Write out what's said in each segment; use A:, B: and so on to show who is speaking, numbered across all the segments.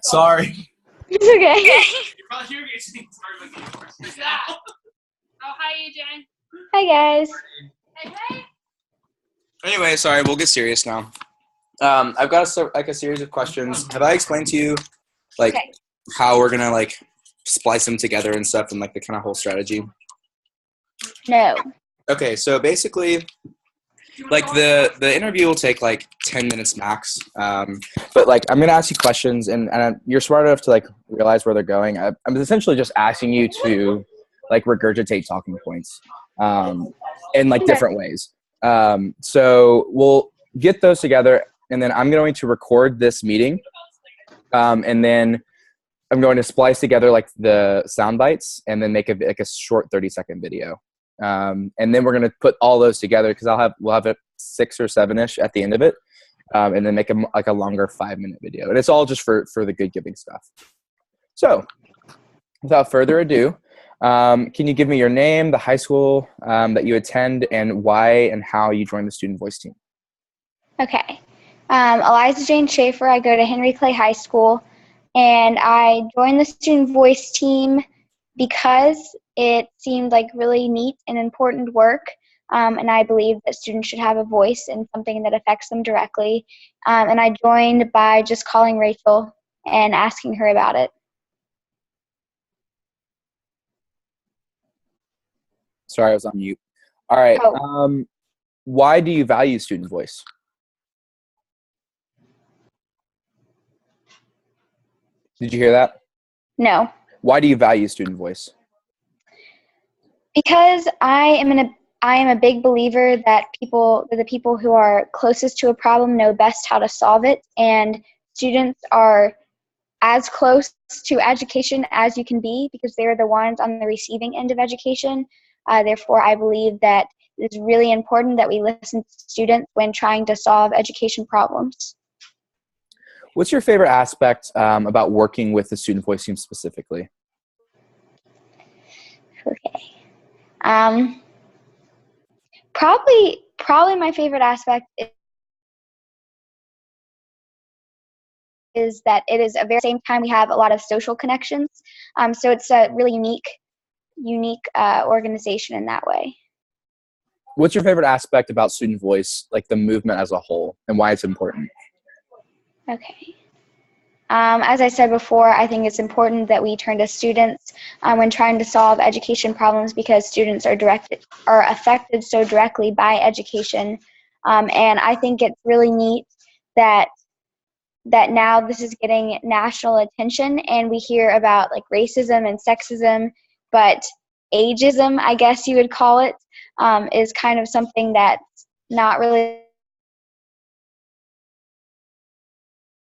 A: Sorry.
B: It's okay.
C: You're probably hearing it starting like the now. Oh, hi, AJ.
B: Hi, guys.
C: Hey.
A: Anyway, sorry. We'll get serious now. I've got a series of questions. Have I explained to you
B: Okay.
A: how we're gonna splice them together and stuff and the kind of whole strategy?
B: No.
A: Okay, so basically, the interview will take 10 minutes max. But I'm gonna ask you questions, and you're smart enough to realize where they're going. I'm essentially just asking you to regurgitate talking points, in different ways. So we'll get those together, and then I'm going to record this meeting, and then I'm going to splice together the sound bites, and then make a short 30-second video. And then we're going to put all those together because we'll have it 6 or 7-ish at the end of it, and then make a longer 5-minute video. And it's all just for the good giving stuff. So without further ado, can you give me your name, the high school that you attend, and why and how you joined the Student Voice team?
B: Okay. Eliza Jane Schaefer. I go to Henry Clay High School, and I joined the Student Voice team because it seemed like really neat and important work, and I believe that students should have a voice in something that affects them directly. And I joined by just calling Rachel and asking her about it.
A: Sorry, I was on mute. All right.
B: Oh.
A: Why do you value Student Voice? Did you hear that?
B: No.
A: Why do you value Student Voice?
B: Because I am a big believer that the people who are closest to a problem know best how to solve it, and students are as close to education as you can be because they're the ones on the receiving end of education. Therefore, I believe that it's really important that we listen to students when trying to solve education problems.
A: What's your favorite aspect about working with the Student Voice team specifically?
B: Okay. Probably my favorite aspect is that it is at the same time we have a lot of social connections. So it's a really unique organization in that way.
A: What's your favorite aspect about Student Voice, the movement as a whole, and why it's important?
B: Okay. As I said before, I think it's important that we turn to students when trying to solve education problems because students are affected so directly by education. And I think it's really neat that now this is getting national attention and we hear about racism and sexism, but ageism, I guess you would call it, is kind of something that's not really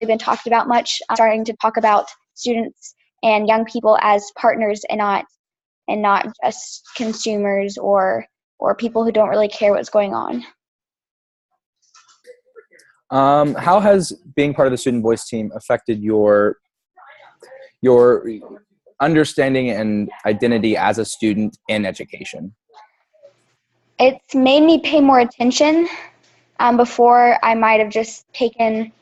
B: been talked about much. I'm starting to talk about students and young people as partners and not just consumers or people who don't really care what's going on.
A: How has being part of the Student Voice team affected your understanding and identity as a student in education?
B: It's made me pay more attention. Before I might have just taken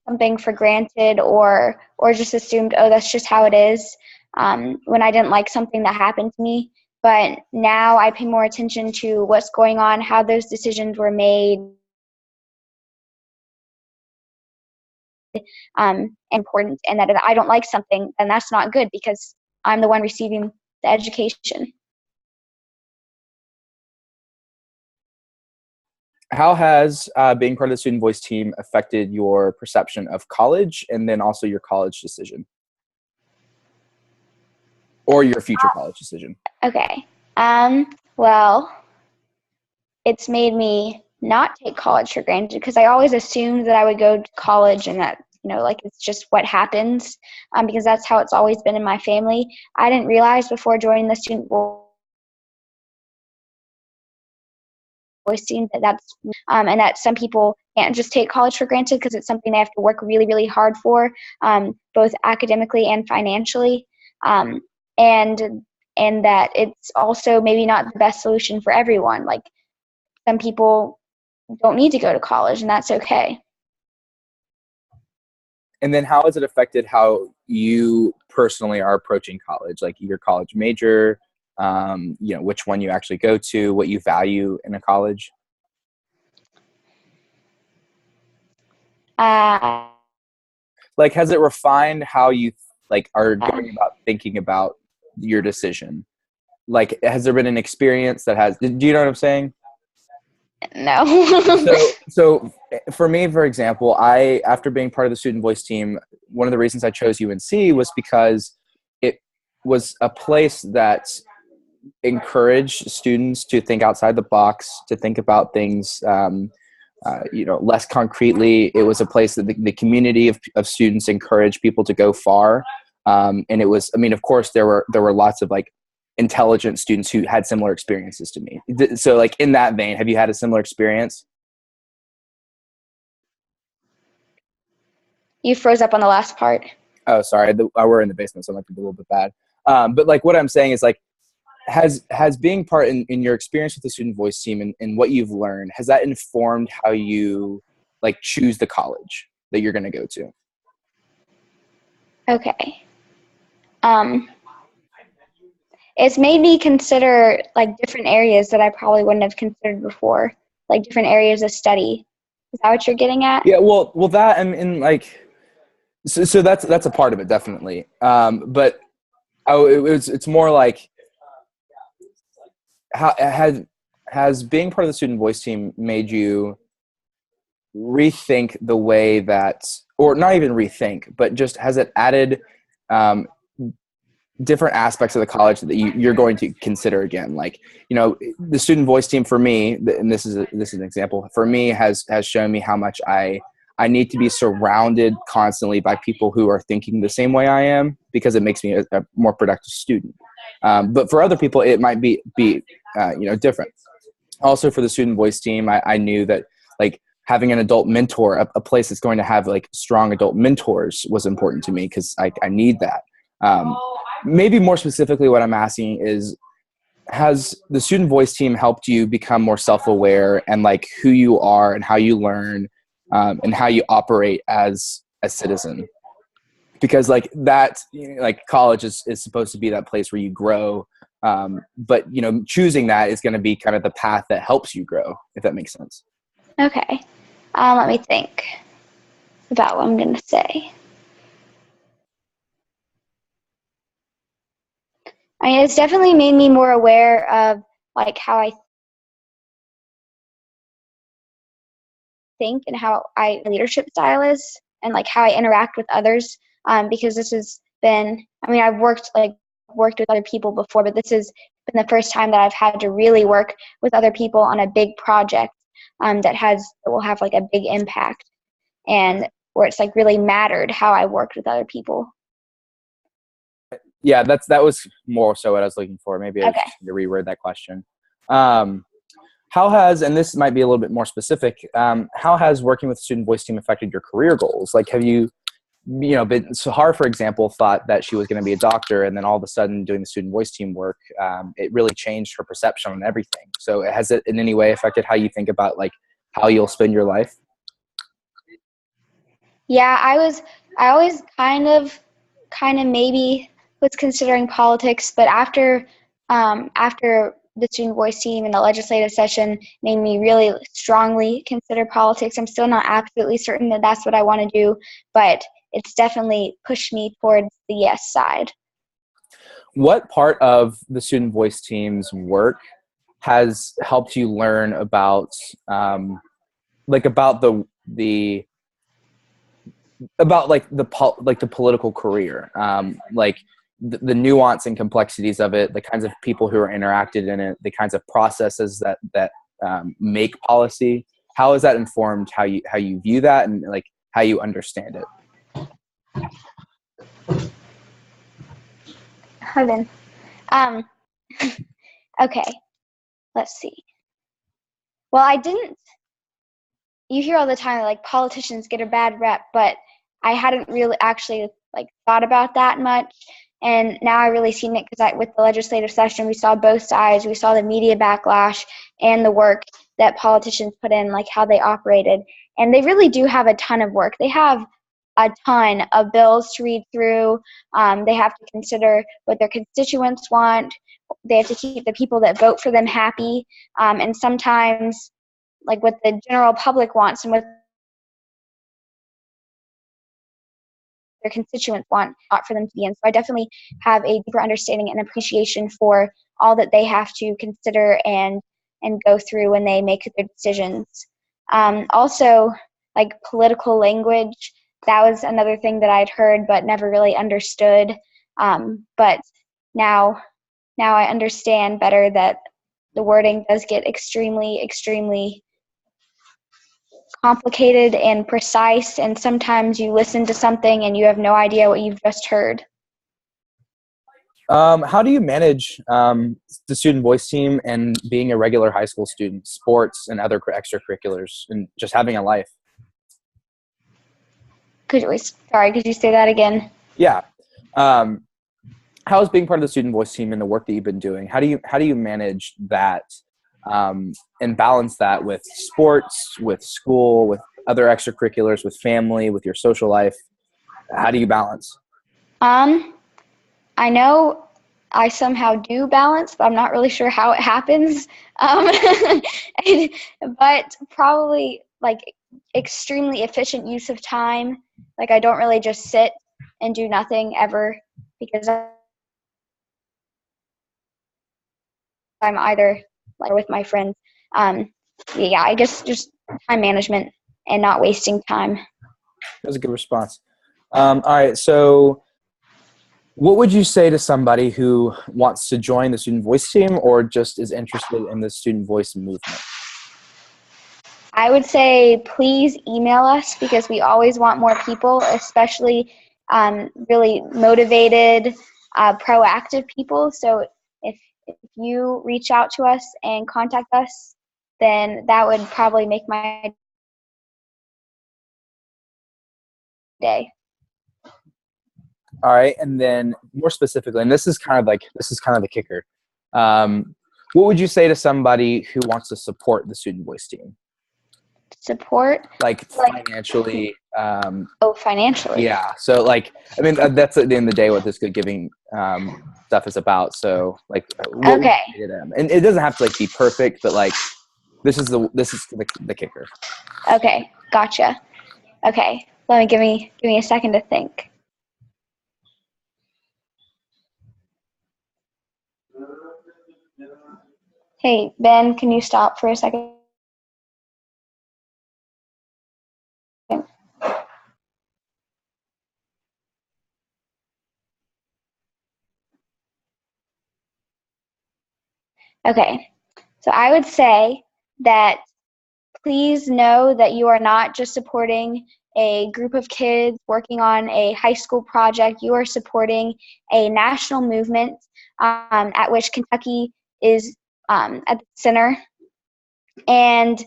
B: something for granted or just assumed, oh, that's just how it is, when I didn't like something that happened to me. But now I pay more attention to what's going on, how those decisions were made, important, and that if I don't like something, then that's not good because I'm the one receiving the education.
A: How has being part of the Student Voice team affected your perception of college and then also your college decision? Or your future college decision?
B: Okay. Well, it's made me not take college for granted because I always assumed that I would go to college and that, it's just what happens, because that's how it's always been in my family. I didn't realize before joining the Student Voice team that's and that some people can't just take college for granted because it's something they have to work really, really hard for, both academically and financially, and that it's also maybe not the best solution for everyone. Some people don't need to go to college, and that's okay.
A: And then how has it affected how you personally are approaching college, like your college major, which one you actually go to, what you value in a college?
B: Uh,
A: Like, has it refined how you like are going about thinking about your decision? Like, has there been an experience that has, do you know what I'm saying?
B: no.
A: So for me, for example, after being part of the student voice team, one of the reasons I chose UNC was because it was a place that encouraged students to think outside the box, to think about things, less concretely. It was a place that the community of students encouraged people to go far. And it was, I mean, of course, there were lots of like intelligent students who had similar experiences to me. So like in that vein, have you had a similar experience?
B: You froze up on the last part.
A: Oh, sorry. We're in the basement, so it might be a little bit bad. But like what I'm saying is like, has being part in your experience with the student voice team and what you've learned, has that informed how you like choose the college that you're going to go to?
B: Okay. It's made me consider like different areas that I probably wouldn't have considered before, like different areas of study. Is that what you're getting at?
A: Yeah, well, that and like, so that's a part of it, definitely. But it's more like, how has being part of the student voice team made you rethink the way that, or not even rethink, but just has it added different aspects of the college that you're going to consider again? Like, the student voice team for me, and this is an example for me, has shown me how much I need to be surrounded constantly by people who are thinking the same way I am, because it makes me a more productive student. But for other people, it might be different. Also, for the student voice team, I knew that like having an adult mentor, a place that's going to have like strong adult mentors, was important to me, because I need that. Maybe more specifically, what I'm asking is, has the student voice team helped you become more self-aware and like who you are and how you learn, and how you operate as a citizen? Because like that, like college is supposed to be that place where you grow. But choosing that is going to be kind of the path that helps you grow, if that makes sense.
B: Okay. Let me think about what I'm going to say. I mean, it's definitely made me more aware of like how I think and how my leadership style is, and like how I interact with others. Because this has been, I mean, I've worked with other people before, but this has been the first time that I've had to really work with other people on a big project, that will have like a big impact, and where it's like really mattered how I worked with other people.
A: Yeah, that was more so what I was looking for. Maybe I
B: Okay.
A: just need to reword that question. How has, and this might be a little bit more specific, how has working with the student voice team affected your career goals? Like, have you been, Sahar, for example, thought that she was going to be a doctor, and then all of a sudden doing the student voice team work, it really changed her perception on everything. So has it in any way affected how you think about like how you'll spend your life?
B: Yeah, I always kind of maybe was considering politics, but after the student voice team and the legislative session made me really strongly consider politics. I'm still not absolutely certain that that's what I want to do, but it's definitely pushed me towards the yes side.
A: What part of the student voice team's work has helped you learn about about the political career, like the nuance and complexities of it, the kinds of people who are interacted in it, the kinds of processes that make policy? How has that informed how you view that and like how you understand it?
B: Heaven. Okay, let's see. Well, you hear all the time like politicians get a bad rep, but I hadn't really actually like thought about that much. And now I really seen it, because with the legislative session, we saw both sides. We saw the media backlash and the work that politicians put in, like how they operated. And they really do have a ton of work. They have a ton of bills to read through. They have to consider what their constituents want. They have to keep the people that vote for them happy. And sometimes, like, what the general public wants and what their constituents want, not for them to be in. So I definitely have a deeper understanding and appreciation for all that they have to consider and go through when they make their decisions. Also, like, political language, that was another thing that I'd heard but never really understood. But now I understand better that the wording does get extremely, extremely complicated and precise, and sometimes you listen to something and you have no idea what you've just heard.
A: How do you manage the student voice team and being a regular high school student, sports and other extracurriculars, and just having a life?
B: Could you say that again?
A: Yeah. How is being part of the student voice team and the work that you've been doing? How do you manage that and balance that with sports, with school, with other extracurriculars, with family, with your social life? How do you balance?
B: I know I somehow do balance, but I'm not really sure how it happens. But probably, like, extremely efficient use of time. Like, I don't really just sit and do nothing ever, because I'm either, like, with my friends. Yeah, I guess just time management and not wasting time.
A: That was a good response. All right, so what would you say to somebody who wants to join the student voice team or just is interested in the student voice movement?
B: I would say please email us, because we always want more people, especially really motivated, proactive people. So if you reach out to us and contact us, then that would probably make my day.
A: All right, and then more specifically, and this is kind of the kicker. What would you say to somebody who wants to support the student voice team?
B: Support?
A: Like financially.
B: Financially.
A: Yeah. So, like, I mean, that's at the end of the day what this good giving stuff is about. So, like, what would you say to them? And it doesn't have to, like, be perfect, but, like, this is the kicker.
B: Okay, gotcha. Okay, give me a second to think. Hey, Ben, can you stop for a second? Okay, so I would say that please know that you are not just supporting a group of kids working on a high school project. You are supporting a national movement at which Kentucky is at the center. And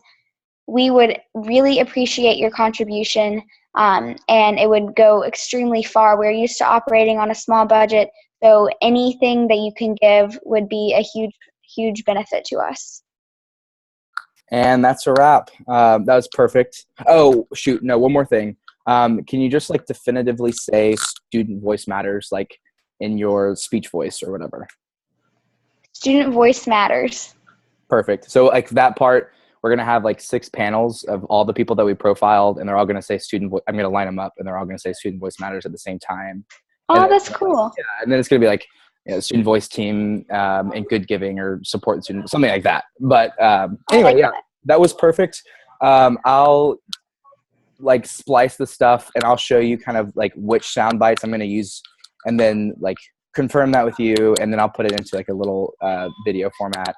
B: we would really appreciate your contribution, and it would go extremely far. We're used to operating on a small budget, so anything that you can give would be a huge, huge benefit to us.
A: And that's a wrap. That was perfect. Oh, shoot. No, one more thing. Can you just, like, definitively say student voice matters, like, in your speech voice or whatever?
B: Student voice matters.
A: Perfect. So, like, that part, we're going to have, like, 6 panels of all the people that we profiled, and they're all going to say student voice. I'm going to line them up, and they're all going to say student voice matters at the same time.
B: Oh, that's cool.
A: Yeah, and then it's going to be like, student voice team and good giving or support the student, something like that. But anyway, yeah, that was perfect. I'll, like, splice the stuff, and I'll show you kind of, like, which sound bites I'm going to use, and then, like, confirm that with you, and then I'll put it into, like, a little video format.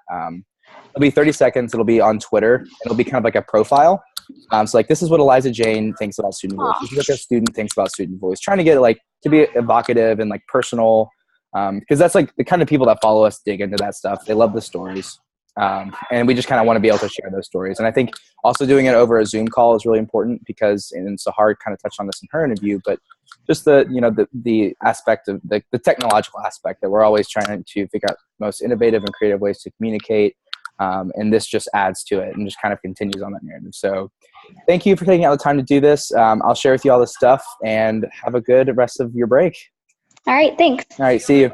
A: It'll be 30 seconds. It'll be on Twitter. It'll be kind of like a profile. So, like, this is what Eliza Jane thinks about student voice. This is what a student thinks about student voice. Trying to get it, like, to be evocative and, like, personal, because that's, like, the kind of people that follow us dig into that stuff. They love the stories. And we just kind of want to be able to share those stories. And I think also doing it over a Zoom call is really important, because, and Sahar kind of touched on this in her interview, but just the aspect of the technological aspect that we're always trying to figure out most innovative and creative ways to communicate. And this just adds to it and just kind of continues on that narrative. So thank you for taking out the time to do this. I'll share with you all this stuff, and have a good rest of your break.
B: All right, thanks.
A: All right, see you.